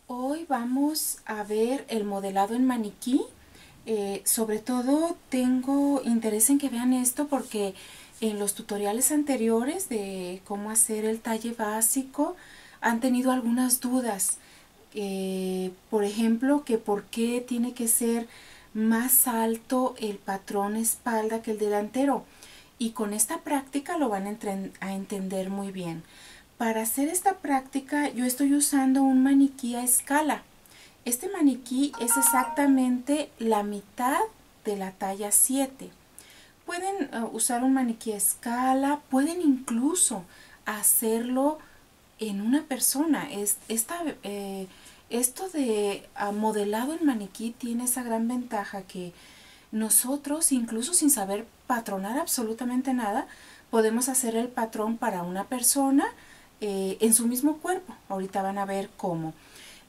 Hoy vamos a ver el modelado en maniquí. Sobre todo tengo interés en que vean esto porque en los tutoriales anteriores de cómo hacer el talle básico han tenido algunas dudas. Por ejemplo, que por qué tiene que ser más alto el patrón espalda que el delantero. Y con esta práctica lo van a entender muy bien. Para hacer esta práctica yo estoy usando un maniquí a escala. Este maniquí es exactamente la mitad de la talla 7. Pueden usar un maniquí a escala, pueden incluso hacerlo en una persona. Esto de modelado en maniquí tiene esa gran ventaja que nosotros, incluso sin saber patronar absolutamente nada, podemos hacer el patrón para una persona en su mismo cuerpo. Ahorita van a ver cómo.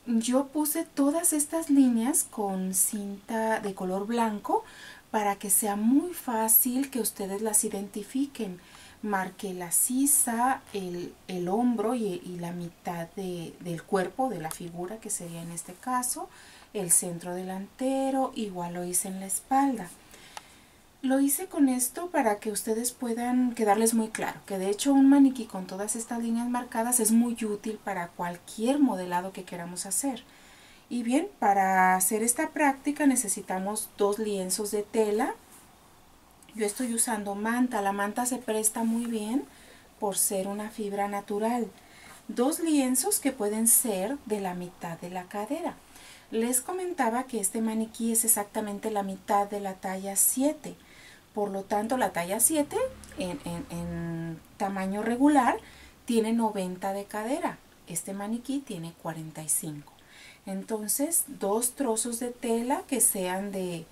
Yo puse todas estas líneas con cinta de color blanco para que sea muy fácil que ustedes las identifiquen. Marqué la sisa, el hombro y la mitad del cuerpo, de la figura que sería en este caso, el centro delantero, igual lo hice en la espalda. Lo hice con esto para que ustedes puedan quedarles muy claro, que de hecho un maniquí con todas estas líneas marcadas es muy útil para cualquier modelado que queramos hacer. Y bien, para hacer esta práctica necesitamos 2 lienzos de tela. Yo estoy usando manta, la manta se presta muy bien por ser una fibra natural. 2 lienzos que pueden ser de la mitad de la cadera. Les comentaba que este maniquí es exactamente la mitad de la talla 7. Por lo tanto, la talla 7 en tamaño regular tiene 90 de cadera. Este maniquí tiene 45. Entonces, 2 trozos de tela que sean de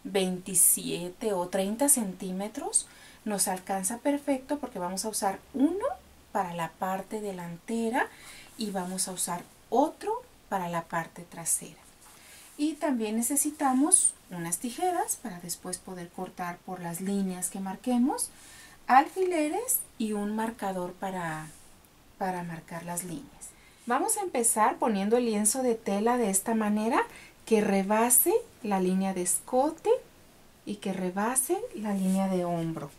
27 o 30 centímetros nos alcanza perfecto porque vamos a usar uno para la parte delantera y vamos a usar otro para la parte trasera. Y también necesitamos unas tijeras para después poder cortar por las líneas que marquemos, alfileres y un marcador para marcar las líneas. Vamos a empezar poniendo el lienzo de tela de esta manera que rebase la línea de escote y que rebase la línea de hombro.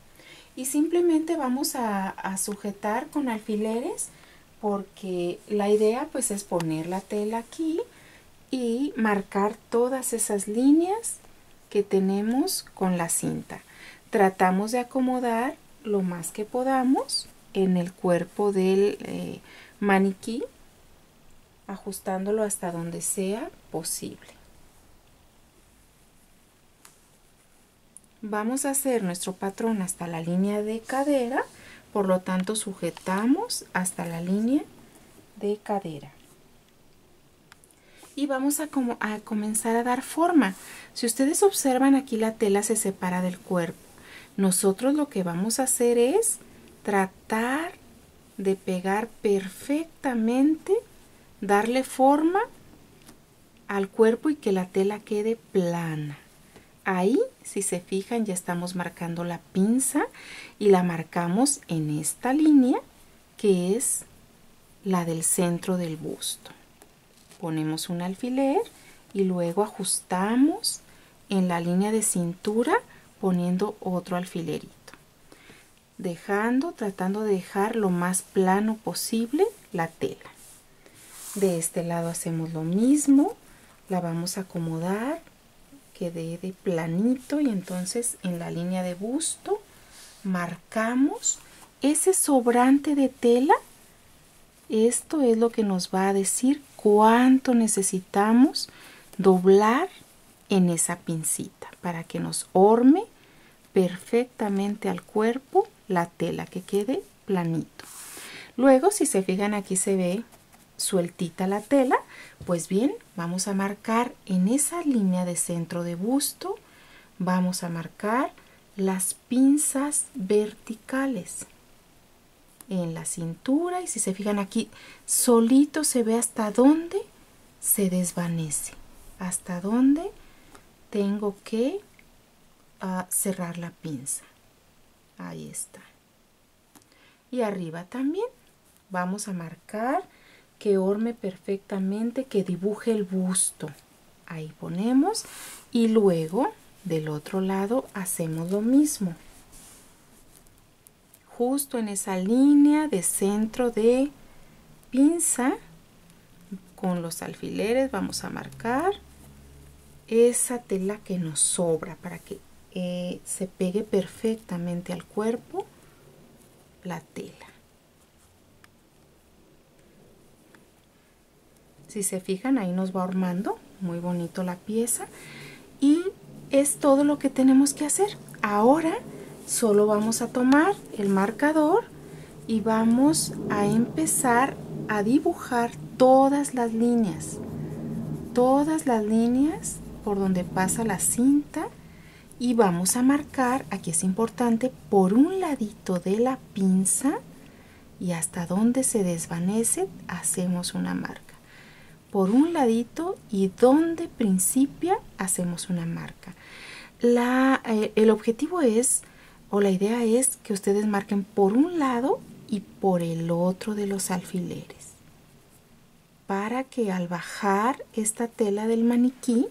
Y simplemente vamos a sujetar con alfileres porque la idea pues es poner la tela aquí y marcar todas esas líneas que tenemos con la cinta. Tratamos de acomodar lo más que podamos en el cuerpo del maniquí, ajustándolo hasta donde sea posible. Vamos a hacer nuestro patrón hasta la línea de cadera, por lo tanto sujetamos hasta la línea de cadera. Y vamos a comenzar a dar forma. Si ustedes observan, aquí la tela se separa del cuerpo. Nosotros lo que vamos a hacer es tratar de pegar perfectamente, darle forma al cuerpo y que la tela quede plana. Ahí, si se fijan, ya estamos marcando la pinza y la marcamos en esta línea que es la del centro del busto. Ponemos un alfiler y luego ajustamos en la línea de cintura poniendo otro alfilerito, tratando de dejar lo más plano posible la tela. De este lado hacemos lo mismo, la vamos a acomodar, quede de planito, y entonces en la línea de busto marcamos ese sobrante de tela. Esto es lo que nos va a decir cuánto necesitamos doblar en esa pincita para que nos horme perfectamente al cuerpo la tela, que quede planito. Luego, si se fijan, aquí se ve sueltita la tela. Pues bien, vamos a marcar en esa línea de centro de busto, vamos a marcar las pinzas verticales en la cintura, y si se fijan aquí solito se ve hasta dónde se desvanece, hasta dónde tengo que cerrar la pinza. Ahí está. Y arriba también vamos a marcar que orme perfectamente, que dibuje el busto. Ahí ponemos y luego del otro lado hacemos lo mismo. Justo en esa línea de centro de pinza, con los alfileres vamos a marcar esa tela que nos sobra para que se pegue perfectamente al cuerpo la tela. Si se fijan, ahí nos va armando muy bonito la pieza y es todo lo que tenemos que hacer. Ahora solo vamos a tomar el marcador y vamos a empezar a dibujar todas las líneas por donde pasa la cinta, y vamos a marcar, aquí es importante, por un ladito de la pinza y hasta donde se desvanece hacemos una marca. Por un ladito y donde principia hacemos una marca. El objetivo es, o la idea es, que ustedes marquen por un lado y por el otro de los alfileres, para que al bajar esta tela del maniquí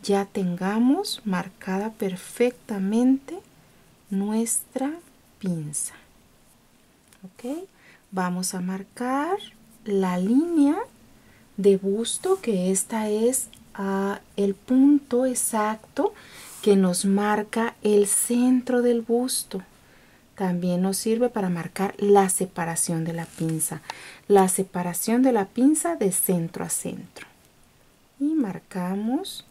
ya tengamos marcada perfectamente nuestra pinza. ¿Ok? Vamos a marcar la línea de busto, que esta es el punto exacto que nos marca el centro del busto. También nos sirve para marcar la separación de la pinza. La separación de la pinza de centro a centro. Y marcamos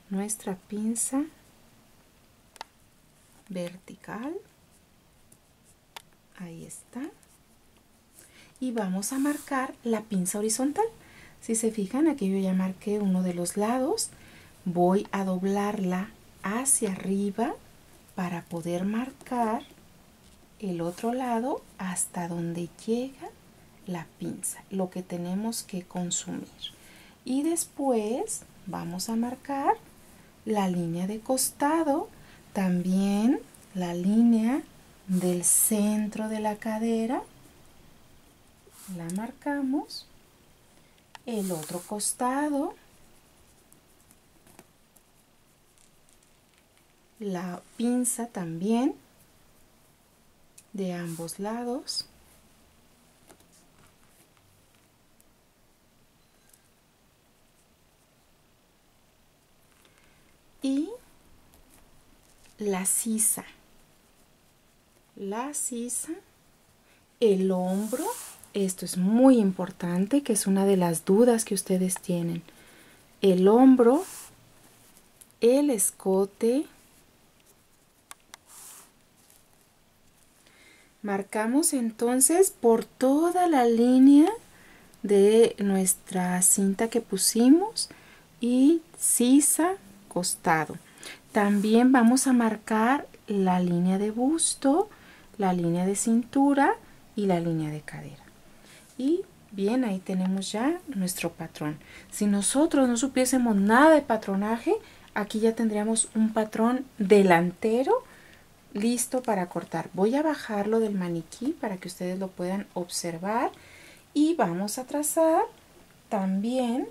nuestra pinza vertical. Ahí está. Y vamos a marcar la pinza horizontal. Si se fijan, aquí yo ya marqué uno de los lados. Voy a doblarla hacia arriba para poder marcar el otro lado hasta donde llega la pinza, lo que tenemos que consumir. Y después vamos a marcar la línea de costado, también la línea del centro de la cadera, la marcamos, el otro costado, la pinza también de ambos lados, y la sisa, el hombro. Esto es muy importante, que es una de las dudas que ustedes tienen. El hombro, el escote. Marcamos entonces por toda la línea de nuestra cinta que pusimos y sisa, costado. También vamos a marcar la línea de busto, la línea de cintura y la línea de cadera. Y bien, ahí tenemos ya nuestro patrón. Si nosotros no supiésemos nada de patronaje, aquí ya tendríamos un patrón delantero listo para cortar. Voy a bajarlo del maniquí para que ustedes lo puedan observar y vamos a trazar también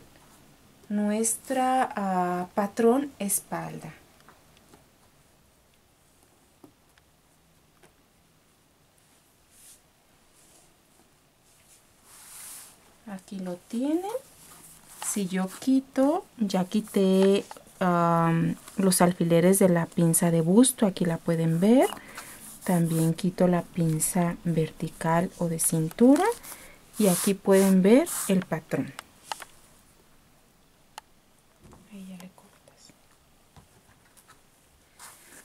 nuestra patrón espalda. Aquí lo tienen. Si yo quito, ya quité los alfileres de la pinza de busto, aquí la pueden ver. También quito la pinza vertical o de cintura y aquí pueden ver el patrón. Ahí ya le cortas.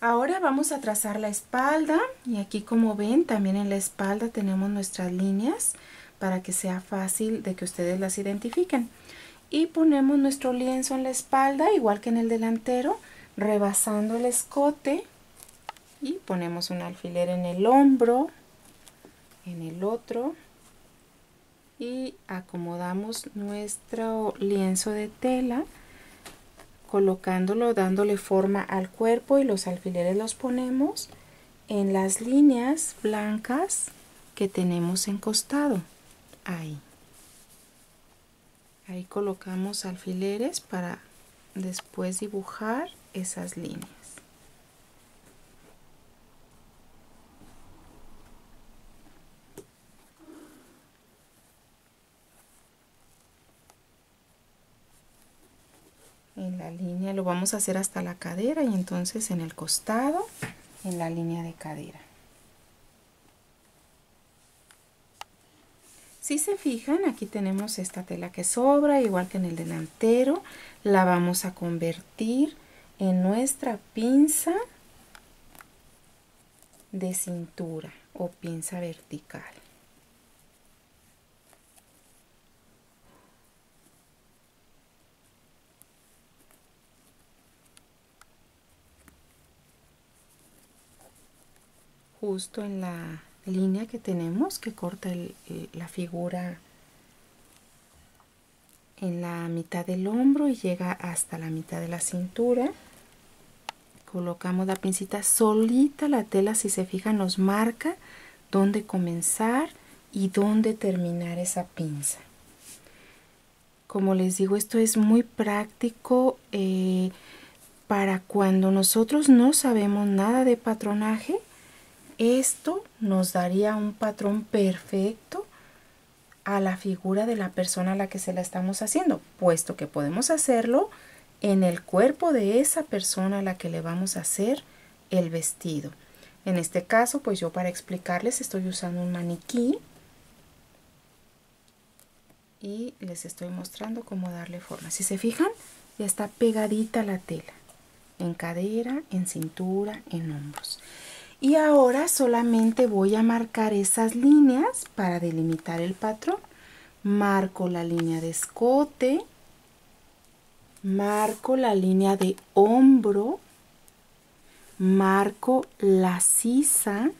Ahora vamos a trazar la espalda y aquí, como ven, también en la espalda tenemos nuestras líneas para que sea fácil de que ustedes las identifiquen. Y ponemos nuestro lienzo en la espalda, igual que en el delantero, rebasando el escote, y ponemos un alfiler en el hombro, en el otro, y acomodamos nuestro lienzo de tela, colocándolo, dándole forma al cuerpo, y los alfileres los ponemos en las líneas blancas que tenemos en costado. Ahí. Ahí colocamos alfileres para después dibujar esas líneas. En la línea lo vamos a hacer hasta la cadera y entonces en el costado, en la línea de cadera. Si se fijan, aquí tenemos esta tela que sobra, igual que en el delantero. La vamos a convertir en nuestra pinza de cintura o pinza vertical. Justo en la línea que tenemos que corta la figura en la mitad del hombro y llega hasta la mitad de la cintura. Colocamos la pincita solita, la tela, si se fijan, nos marca dónde comenzar y dónde terminar esa pinza. Como les digo, esto es muy práctico para cuando nosotros no sabemos nada de patronaje. Esto nos daría un patrón perfecto a la figura de la persona a la que se la estamos haciendo, puesto que podemos hacerlo en el cuerpo de esa persona a la que le vamos a hacer el vestido. En este caso, pues yo para explicarles estoy usando un maniquí y les estoy mostrando cómo darle forma. Si se fijan, ya está pegadita la tela, en cadera, en cintura, en hombros. Y ahora solamente voy a marcar esas líneas para delimitar el patrón. Marco la línea de escote, marco la línea de hombro, marco la sisa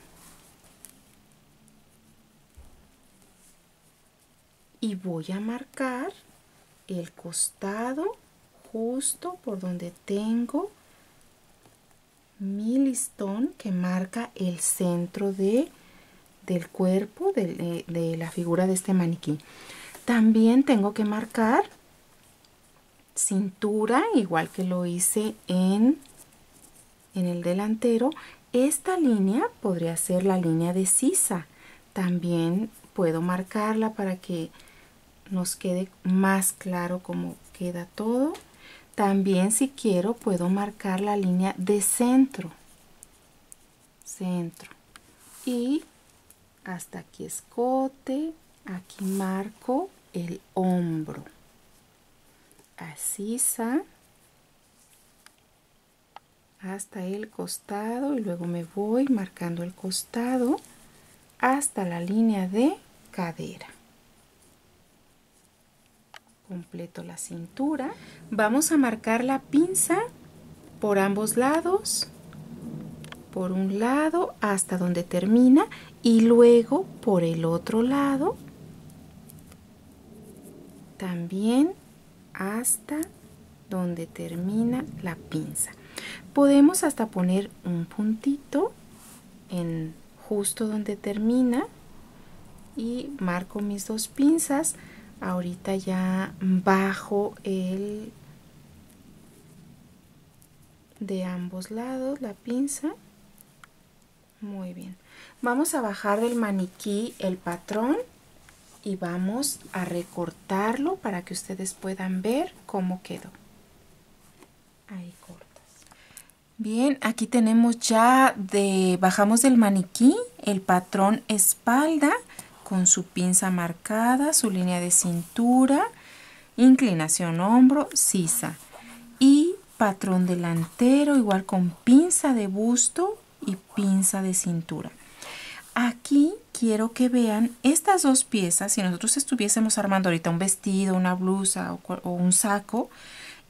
y voy a marcar el costado justo por donde tengo mi listón que marca el centro del cuerpo de la figura de este maniquí. También tengo que marcar cintura, igual que lo hice en el delantero. Esta línea podría ser la línea de sisa. También puedo marcarla para que nos quede más claro cómo queda todo. También, si quiero, puedo marcar la línea de centro. Y hasta aquí escote, aquí marco el hombro. A sisa hasta el costado y luego me voy marcando el costado hasta la línea de cadera. Completo la cintura. Vamos a marcar la pinza por ambos lados, por un lado hasta donde termina y luego por el otro lado también hasta donde termina la pinza. Podemos hasta poner un puntito en justo donde termina y marco mis dos pinzas. Ahorita ya bajo el de ambos lados la pinza. Muy bien. Vamos a bajar del maniquí el patrón y vamos a recortarlo para que ustedes puedan ver cómo quedó. Ahí cortas. Bien, aquí tenemos ya bajamos del maniquí el patrón espalda con su pinza marcada, su línea de cintura, inclinación hombro, sisa y patrón delantero igual con pinza de busto y pinza de cintura. Aquí quiero que vean estas dos piezas. Si nosotros estuviésemos armando ahorita un vestido, una blusa o un saco,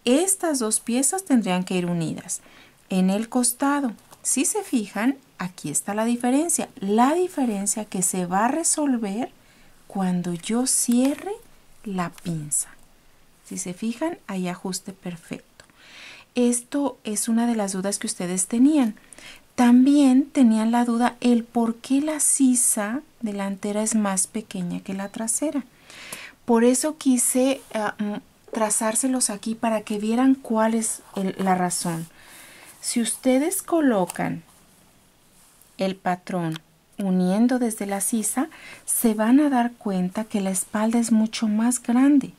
estas dos piezas tendrían que ir unidas en el costado. Si se fijan, aquí está la diferencia que se va a resolver cuando yo cierre la pinza. Si se fijan, hay ajuste perfecto. Esto es una de las dudas que ustedes tenían. También tenían la duda el por qué la sisa delantera es más pequeña que la trasera. Por eso quise trazárselos aquí para que vieran cuál es la razón. Si ustedes colocan el patrón uniendo desde la sisa, se van a dar cuenta que la espalda es mucho más grande.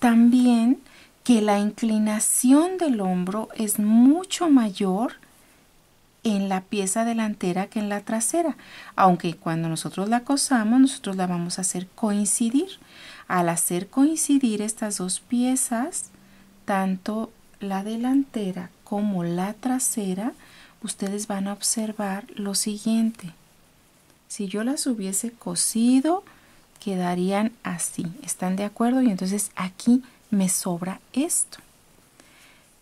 También que la inclinación del hombro es mucho mayor en la pieza delantera que en la trasera, aunque cuando nosotros la cosamos, nosotros la vamos a hacer coincidir. Al hacer coincidir estas dos piezas, tanto la delantera como la trasera, ustedes van a observar lo siguiente. Si yo las hubiese cosido, quedarían así. ¿Están de acuerdo? Y entonces aquí me sobra esto.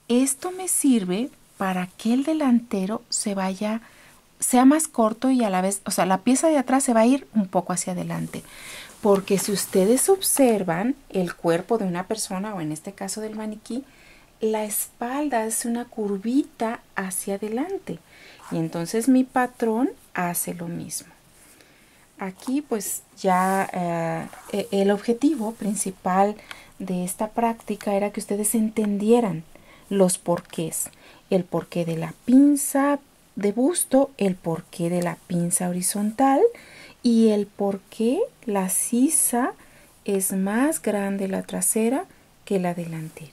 Esto me sirve para que el delantero sea más corto y a la vez, o sea, la pieza de atrás se va a ir un poco hacia adelante. Porque si ustedes observan el cuerpo de una persona, o en este caso del maniquí, la espalda es una curvita hacia adelante. Y entonces mi patrón hace lo mismo. Aquí pues ya el objetivo principal de esta práctica era que ustedes entendieran los porqués. El porqué de la pinza de busto, el porqué de la pinza horizontal y el porqué la sisa es más grande la trasera que la delantera.